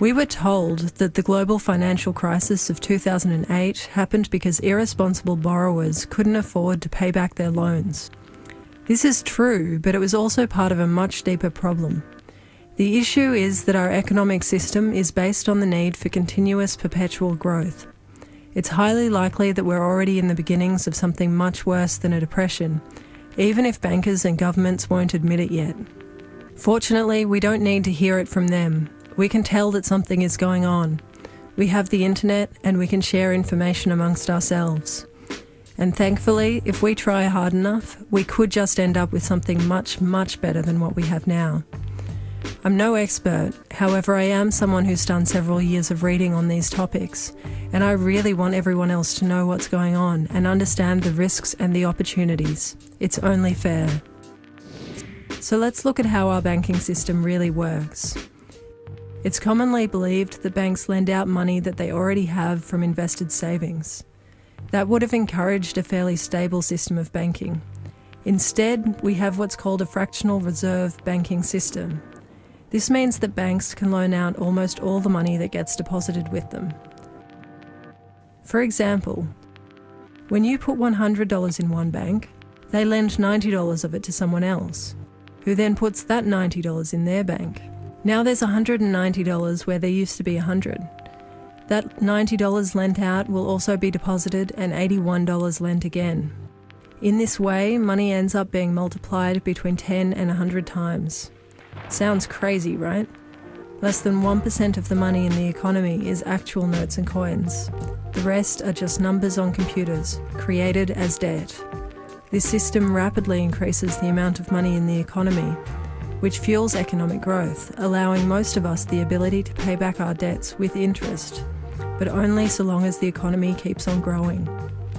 We were told that the global financial crisis of 2008 happened because irresponsible borrowers couldn't afford to pay back their loans. This is true, but it was also part of a much deeper problem. The issue is that our economic system is based on the need for continuous perpetual growth. It's highly likely that we're already in the beginnings of something much worse than a depression, even if bankers and governments won't admit it yet. Fortunately, we don't need to hear it from them. We can tell that something is going on. We have the internet and we can share information amongst ourselves. And thankfully, if we try hard enough, we could just end up with something much, much better than what we have now. I'm no expert, however I am someone who's done several years of reading on these topics, and I really want everyone else to know what's going on and understand the risks and the opportunities. It's only fair. So let's look at how our banking system really works. It's commonly believed that banks lend out money that they already have from invested savings. That would have encouraged a fairly stable system of banking. Instead, we have what's called a fractional reserve banking system. This means that banks can loan out almost all the money that gets deposited with them. For example, when you put $100 in one bank, they lend $90 of it to someone else, who then puts that $90 in their bank. Now there's $190 where there used to be $100. That $90 lent out will also be deposited and $81 lent again. In this way, money ends up being multiplied between 10 and 100 times. Sounds crazy, right? Less than 1% of the money in the economy is actual notes and coins. The rest are just numbers on computers, created as debt. This system rapidly increases the amount of money in the economy, which fuels economic growth, allowing most of us the ability to pay back our debts with interest, but only so long as the economy keeps on growing.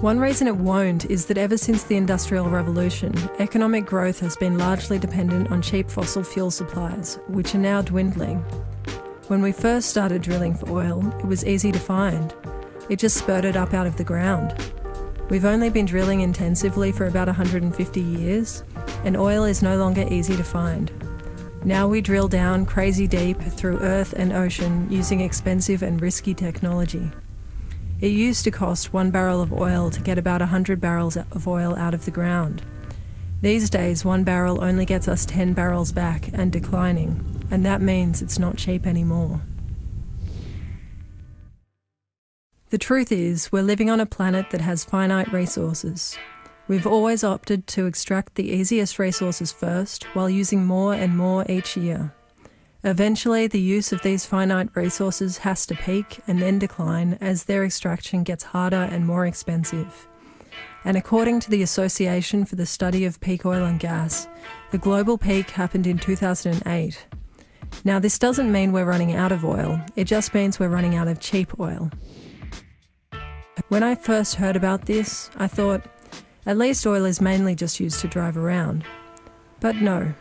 One reason it won't is that ever since the Industrial Revolution, economic growth has been largely dependent on cheap fossil fuel supplies, which are now dwindling. When we first started drilling for oil, it was easy to find. It just spurted up out of the ground. We've only been drilling intensively for about 150 years, and oil is no longer easy to find. Now we drill down crazy deep through earth and ocean using expensive and risky technology. It used to cost 1 barrel of oil to get about 100 barrels of oil out of the ground. These days, 1 barrel only gets us 10 barrels back and declining, and that means it's not cheap anymore. The truth is, we're living on a planet that has finite resources. We've always opted to extract the easiest resources first, while using more and more each year. Eventually, the use of these finite resources has to peak and then decline as their extraction gets harder and more expensive. And according to the Association for the Study of Peak Oil and Gas, the global peak happened in 2008. Now, this doesn't mean we're running out of oil, it just means we're running out of cheap oil. When I first heard about this, I thought, at least oil is mainly just used to drive around. But no.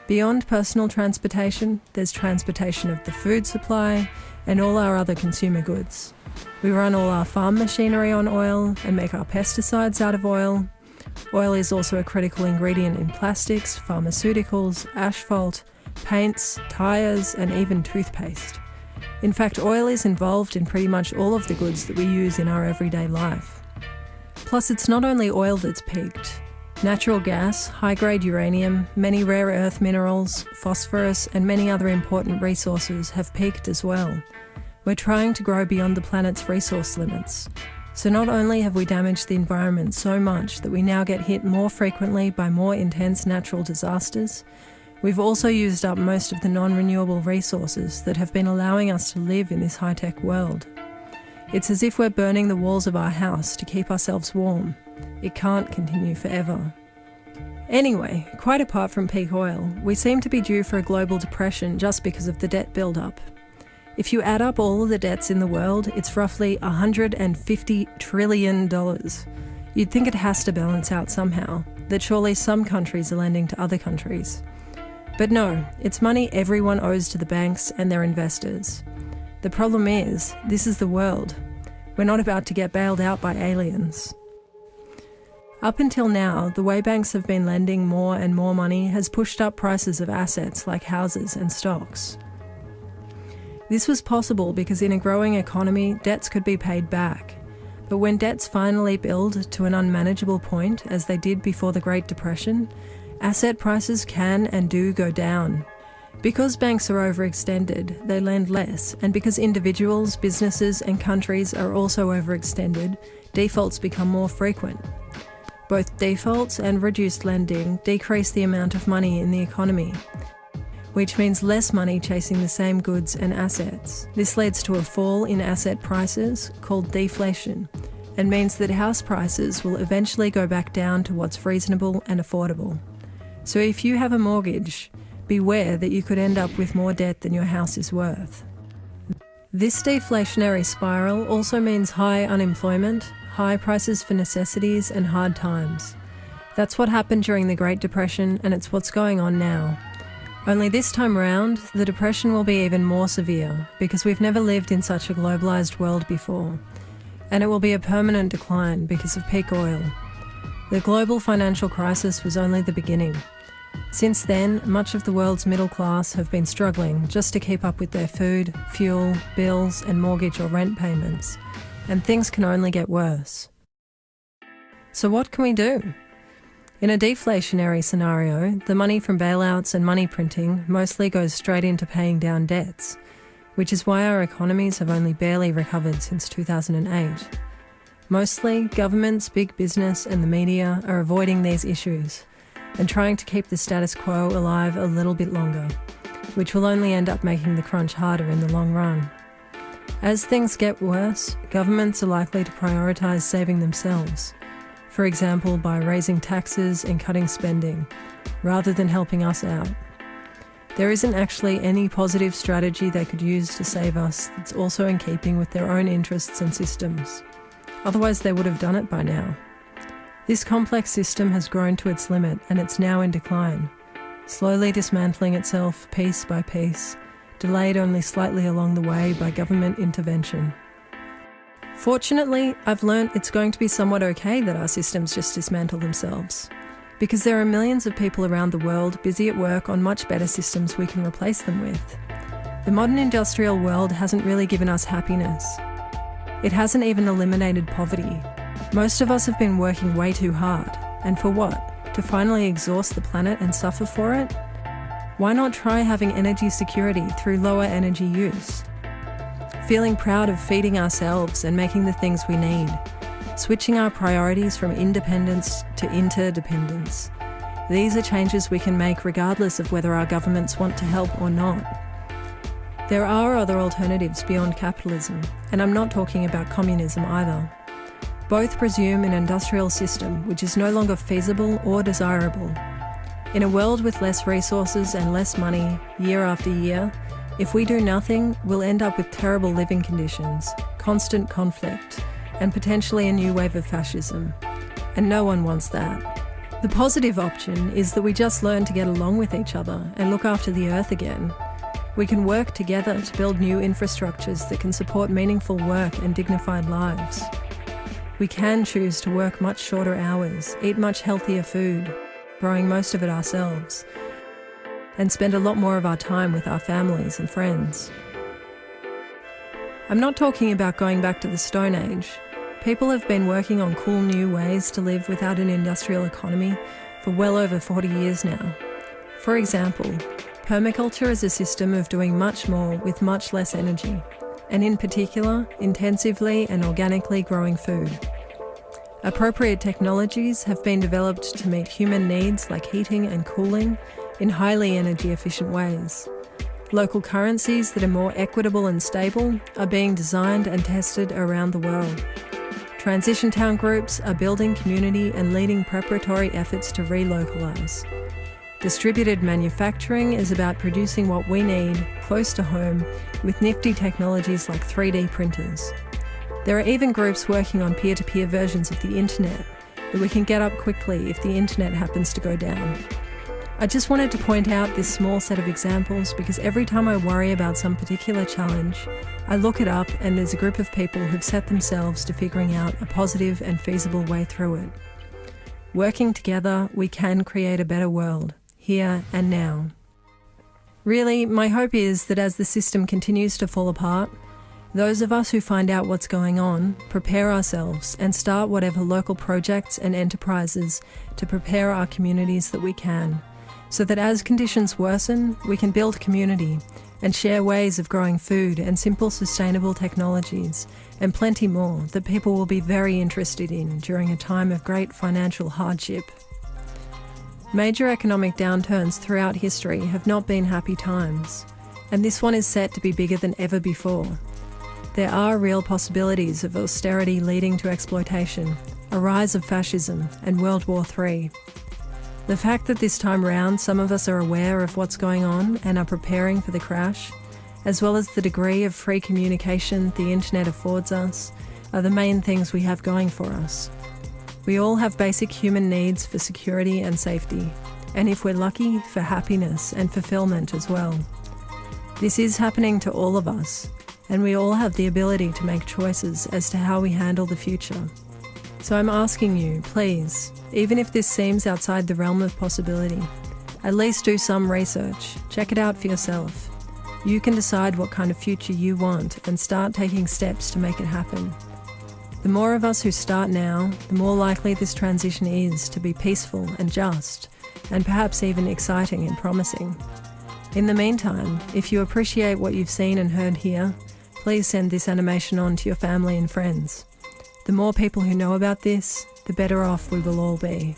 Beyond personal transportation, there's transportation of the food supply and all our other consumer goods. We run all our farm machinery on oil and make our pesticides out of oil. Oil is also a critical ingredient in plastics, pharmaceuticals, asphalt, paints, tyres, and even toothpaste. In fact, oil is involved in pretty much all of the goods that we use in our everyday life. Plus, it's not only oil that's peaked. Natural gas, high-grade uranium, many rare earth minerals, phosphorus, and many other important resources have peaked as well. We're trying to grow beyond the planet's resource limits. So not only have we damaged the environment so much that we now get hit more frequently by more intense natural disasters, we've also used up most of the non-renewable resources that have been allowing us to live in this high-tech world. It's as if we're burning the walls of our house to keep ourselves warm. It can't continue forever. Anyway, quite apart from peak oil, we seem to be due for a global depression just because of the debt build-up. If you add up all of the debts in the world, it's roughly $150 trillion. You'd think it has to balance out somehow, that surely some countries are lending to other countries. But no, it's money everyone owes to the banks and their investors. The problem is, this is the world. We're not about to get bailed out by aliens. Up until now, the way banks have been lending more and more money has pushed up prices of assets like houses and stocks. This was possible because in a growing economy, debts could be paid back. But when debts finally build to an unmanageable point, as they did before the Great Depression, asset prices can and do go down. Because banks are overextended, they lend less, and because individuals, businesses and countries are also overextended, defaults become more frequent. Both defaults and reduced lending decrease the amount of money in the economy, which means less money chasing the same goods and assets. This leads to a fall in asset prices, called deflation, and means that house prices will eventually go back down to what's reasonable and affordable. So if you have a mortgage, beware that you could end up with more debt than your house is worth. This deflationary spiral also means high unemployment, high prices for necessities and hard times. That's what happened during the Great Depression, and it's what's going on now. Only this time round, the depression will be even more severe because we've never lived in such a globalised world before, and it will be a permanent decline because of peak oil. The global financial crisis was only the beginning. Since then, much of the world's middle class have been struggling just to keep up with their food, fuel, bills and mortgage or rent payments, and things can only get worse. So what can we do? In a deflationary scenario, the money from bailouts and money printing mostly goes straight into paying down debts, which is why our economies have only barely recovered since 2008. Mostly, governments, big business and the media are avoiding these issues and trying to keep the status quo alive a little bit longer, which will only end up making the crunch harder in the long run. As things get worse, governments are likely to prioritise saving themselves, for example by raising taxes and cutting spending, rather than helping us out. There isn't actually any positive strategy they could use to save us that's also in keeping with their own interests and systems. Otherwise they would have done it by now. This complex system has grown to its limit and it's now in decline, slowly dismantling itself piece by piece, delayed only slightly along the way by government intervention. Fortunately, I've learnt it's going to be somewhat okay that our systems just dismantle themselves, because there are millions of people around the world busy at work on much better systems we can replace them with. The modern industrial world hasn't really given us happiness. It hasn't even eliminated poverty. Most of us have been working way too hard. And for what? To finally exhaust the planet and suffer for it? Why not try having energy security through lower energy use? Feeling proud of feeding ourselves and making the things we need. Switching our priorities from independence to interdependence. These are changes we can make regardless of whether our governments want to help or not. There are other alternatives beyond capitalism, and I'm not talking about communism either. Both presume an industrial system which is no longer feasible or desirable. In a world with less resources and less money, year after year, if we do nothing, we'll end up with terrible living conditions, constant conflict, and potentially a new wave of fascism. And no one wants that. The positive option is that we just learn to get along with each other and look after the earth again. We can work together to build new infrastructures that can support meaningful work and dignified lives. We can choose to work much shorter hours, eat much healthier food, growing most of it ourselves, and spend a lot more of our time with our families and friends. I'm not talking about going back to the Stone Age. People have been working on cool new ways to live without an industrial economy for well over 40 years now. For example, permaculture is a system of doing much more with much less energy, and in particular, intensively and organically growing food. Appropriate technologies have been developed to meet human needs like heating and cooling in highly energy-efficient ways. Local currencies that are more equitable and stable are being designed and tested around the world. Transition town groups are building community and leading preparatory efforts to relocalise. Distributed manufacturing is about producing what we need close to home with nifty technologies like 3D printers. There are even groups working on peer-to-peer versions of the internet that we can get up quickly if the internet happens to go down. I just wanted to point out this small set of examples because every time I worry about some particular challenge, I look it up and there's a group of people who've set themselves to figuring out a positive and feasible way through it. Working together, we can create a better world, here and now. Really, my hope is that as the system continues to fall apart, those of us who find out what's going on prepare ourselves and start whatever local projects and enterprises to prepare our communities that we can, so that as conditions worsen, we can build community and share ways of growing food and simple sustainable technologies and plenty more that people will be very interested in during a time of great financial hardship. Major economic downturns throughout history have not been happy times, and this one is set to be bigger than ever before. There are real possibilities of austerity leading to exploitation, a rise of fascism, and World War III. The fact that this time round some of us are aware of what's going on and are preparing for the crash, as well as the degree of free communication the internet affords us, are the main things we have going for us. We all have basic human needs for security and safety, and if we're lucky, for happiness and fulfillment as well. This is happening to all of us, and we all have the ability to make choices as to how we handle the future. So I'm asking you, please, even if this seems outside the realm of possibility, at least do some research, check it out for yourself. You can decide what kind of future you want and start taking steps to make it happen. The more of us who start now, the more likely this transition is to be peaceful and just, and perhaps even exciting and promising. In the meantime, if you appreciate what you've seen and heard here, please send this animation on to your family and friends. The more people who know about this, the better off we will all be.